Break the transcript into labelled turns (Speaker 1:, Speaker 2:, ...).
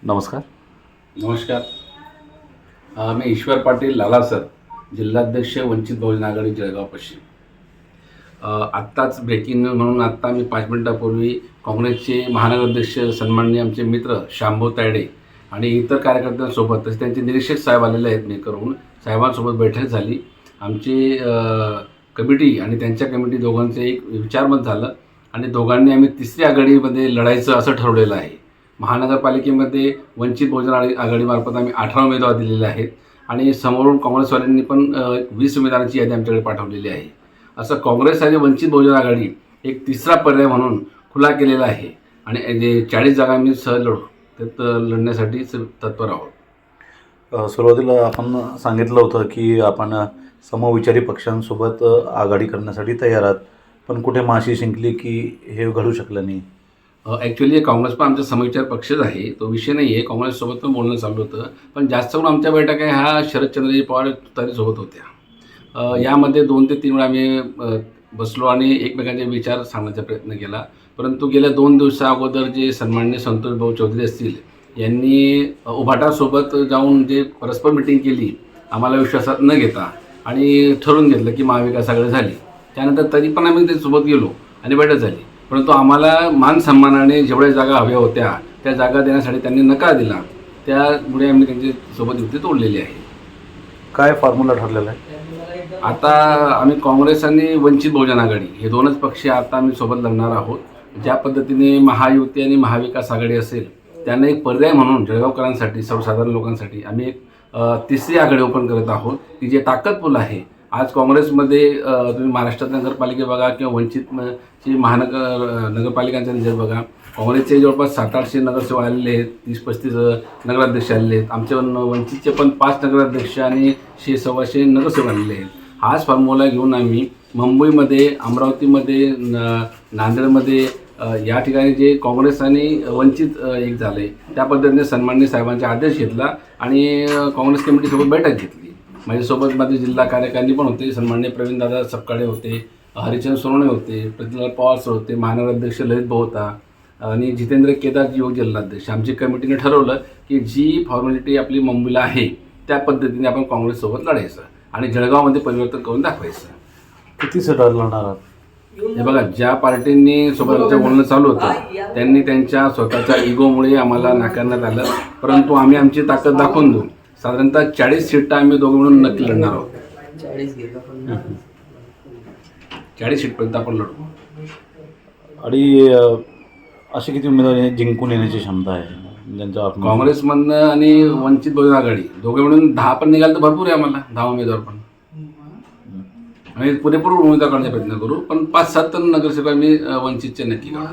Speaker 1: नमस्कार.
Speaker 2: नमस्कार. मी ईश्वर पाटील लालासर, जिल्हाध्यक्ष वंचित बहुजन आघाडी जळगाव पश्चिम. आत्ताच ब्रेकिंग न्यूज म्हणून आत्ता मी 5 मिनिटापूर्वी काँग्रेसचे महानगराध्यक्ष सन्माननीय आमचे मित्र शांभू तायडे आणि इतर कार्यकर्त्यांसोबत तसे त्यांचे निरीक्षक साहेब आलेले आहेत मेकरहून, साहेबांसोबत बैठक झाली. आमची कमिटी आणि त्यांच्या कमिटी दोघांचं एक विचारमत झालं आणि दोघांनी आम्ही तिसरी आघाडीमध्ये लढायचं असं ठरवलेलं आहे. महानगरपालिकेमध्ये वंचित बहुजन आघाडीमार्फत आम्ही 18 उमेदवार दिलेले आहेत आणि समोरून काँग्रेसवाल्यांनी पण 20 उमेदवारांची यादी आमच्याकडे पाठवलेली आहे. असं काँग्रेस आणि वंचित बहुजन आघाडी एक तिसरा पर्याय म्हणून खुला केलेला आहे आणि जे 40 जागा आम्ही लढू त्यात लढण्यासाठी तत्पर आहोत.
Speaker 1: सुरुवातीला आपण सांगितलं होतं की आपण समविचारी पक्षांसोबत आघाडी करण्यासाठी तयार आहात, पण कुठे माशी शिंकली की हे घडू शकलं नाही?
Speaker 2: ॲक्च्युली काँग्रेस पण आमचा समविचार पक्षच आहे, तो विषय नाही आहे. काँग्रेससोबत पण बोलणं चालू होतं, पण जास्त करून आमच्या बैठका ह्या शरदचंद्रजी पवार तुतारीसोबत होत्या. यामध्ये 2 ते 3 वेळा आम्ही बसलो आणि एकमेकांचे विचार सांगण्याचा प्रयत्न केला. परंतु गेल्या 2 दिवसा अगोदर जे सन्माननीय संतोष भाऊ चौधरी असतील यांनी उभाटासोबत जाऊन जे परस्पर मिटिंग केली आम्हाला विश्वासात न घेता आणि ठरवून घेतलं की महाविकास आघाडी झाली. त्यानंतर तरी पण आम्ही त्यासोबत गेलो आणि बैठक झाली, परंतु आम्हाला मान सन्मानाने जेवढ्या जागा हव्या होत्या त्या जागा देण्यासाठी त्यांनी नकार दिला. त्यामुळे आम्ही त्यांच्यासोबत युती तोडलेली आहे.
Speaker 1: काय फॉर्म्युला ठरलेला आहे?
Speaker 2: आता आम्ही काँग्रेस आणि वंचित बहुजन आघाडी हे 2च पक्ष आता आम्ही सोबत लढणार आहोत. ज्या पद्धतीने महायुती आणि महाविकास आघाडी असेल त्यांना एक पर्याय म्हणून जळगावकरांसाठी, सर्वसाधारण लोकांसाठी आम्ही एक तिसरी आघाडी ओपन करत आहोत की जे ताकदफुल आहे. आज काँग्रेसमध्ये तुम्ही महाराष्ट्रात नगरपालिका बघा किंवा वंचितची नगरपालिकांचा रिझल्ट बघा, काँग्रेसचे जवळपास 700-800 नगरसेवक आलेले आहेत, 30-35 नगराध्यक्ष आलेले आहेत. आमच्या वंचितचे पण 5 नगराध्यक्ष आणि 100-125 नगरसेवक आलेले आहेत. हाच फॉर्म्युला घेऊन आम्ही मुंबईमध्ये, अमरावतीमध्ये, नांदेडमध्ये या ठिकाणी जे काँग्रेस आणि वंचित एक झाले त्या पद्धतीने सन्माननीय साहेबांचा आदेश घेतला आणि काँग्रेस कमिटीसोबत बैठक घेतली. माझ्यासोबत माझे जिल्हा कार्यकारिणी पण होते, सन्माननीय प्रवीणदादा सपकाळे होते, हरिचंद्र सोनवणे होते, प्रतिलाल पवार सर होते, महानगराध्यक्ष ललित भाऊ होता आणि जितेंद्र केदार युवक जिल्हाध्यक्ष. आमची कमिटीने ठरवलं की जी फॉर्मॅलिटी आपली मुंबईला आहे त्या पद्धतीने आपण काँग्रेससोबत लढायचं आणि जळगावमध्ये परिवर्तन करून दाखवायचं.
Speaker 1: किती सीटावर लढणार आहात?
Speaker 2: हे बघा, ज्या पार्टींनी सोबत आमचं बोलणं चालू होतं त्यांनी त्यांच्या स्वतःच्या इगोमुळे आम्हाला नाकारण्यात आलं, परंतु आम्ही आमची ताकद दाखवून देऊ. साधारणतः 40 सीटा आम्ही दोघं मिळून नक्की लढणार आहोत. 40 सीटपर्यंत आपण लढू.
Speaker 1: आणि असे किती उमेदवार जिंकून येण्याची क्षमता आहे ज्यांच्या
Speaker 2: काँग्रेसमधनं आणि वंचित बहुजन आघाडी दोघे मिळून 10 पण निघाल तर भरपूर आहे. आम्हाला 10 उमेदवार पण आम्ही पुरेपूर उमेदवार काढण्याचा प्रयत्न करू, पण 5-7 नगरसेवक आम्ही वंचितचे नक्की काढू.